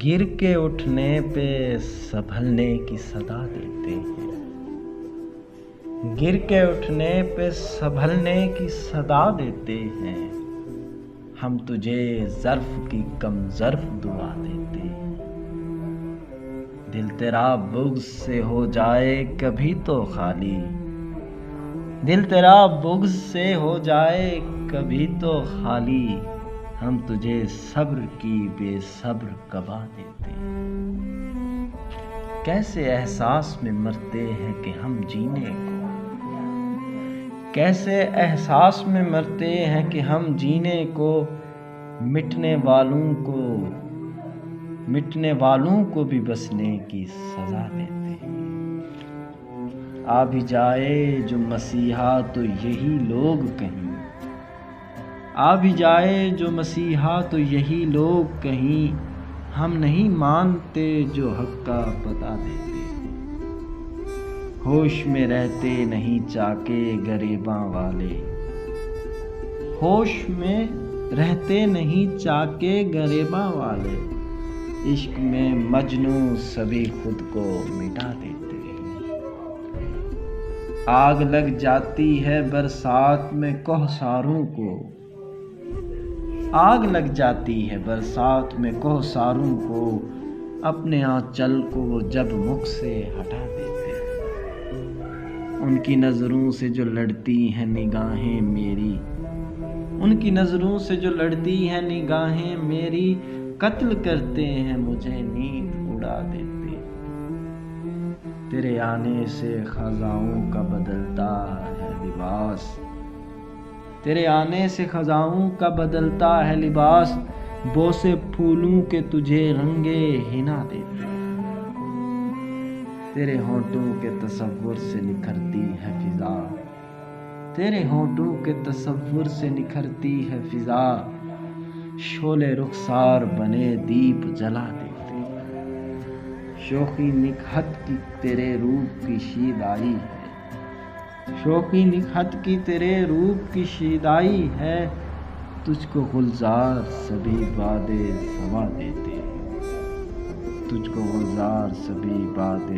گر کے اٹھنے پہ سنبھلنے کی صدا دیتے ہیں، گر کے اٹھنے پہ سنبھلنے کی صدا دیتے ہیں، ہم تجھے ظرف کی کم ظرف دعا دیتے ہیں۔ دل تیرا بغض سے ہو جائے کبھی تو خالی، دل تیرا بغض سے ہو جائے کبھی تو خالی، ہم تجھے صبر کی بے صبر کبا دیتے ہیں۔ کیسے احساس میں مرتے ہیں کہ ہم جینے کو، کیسے احساس میں مرتے ہیں کہ ہم جینے کو، مٹنے والوں کو بھی بسنے کی سزا دیتے ہیں۔ آ بھی جائے جو مسیحا تو یہی لوگ کہیں، آ بھی جائے جو مسیحا تو یہی لوگ کہیں، ہم نہیں مانتے جو حق کا پتہ دیتے ہیں۔ ہوش میں رہتے نہیں چاکے گریباں والے، ہوش میں رہتے نہیں چاکے گریباں والے، عشق میں مجنوں سبھی خود کو مٹا دیتے ہیں۔ آگ لگ جاتی ہے برسات میں کوہساروں کو، آگ لگ جاتی ہے برسات میں کوہساروں کو، اپنے آنچل کو وہ جب مکھ سے ہٹا دیتے ہیں۔ ان کی نظروں سے جو لڑتی ہیں نگاہیں میری، ان کی نظروں سے جو لڑتی ہیں نگاہیں میری، قتل کرتے ہیں مجھے نیند اڑا دیتے ہیں۔ تیرے آنے سے خزاؤں کا بدلتا ہے لباس، تیرے آنے سے خزاؤں کا بدلتا ہے لباس، بوسے پھولوں کے تجھے رنگے حنا دیتے ہیں۔ تیرے ہونٹوں کے تصور سے نکھرتی ہے فضا، تیرے ہونٹوں کے تصور سے نکھرتی ہے فضا، شعلے رخسار بنے دیپ جلا دیتے ہیں۔ شوخی نکہت کی تیرے روپ کی شیدائی ہے، شوخی نکہت کی تیرے روپ کی شیدائی ہے، تجھ کو گلزار سبھی باد صبا دیتے ہیں، تجھ کو گلزار سبھی باد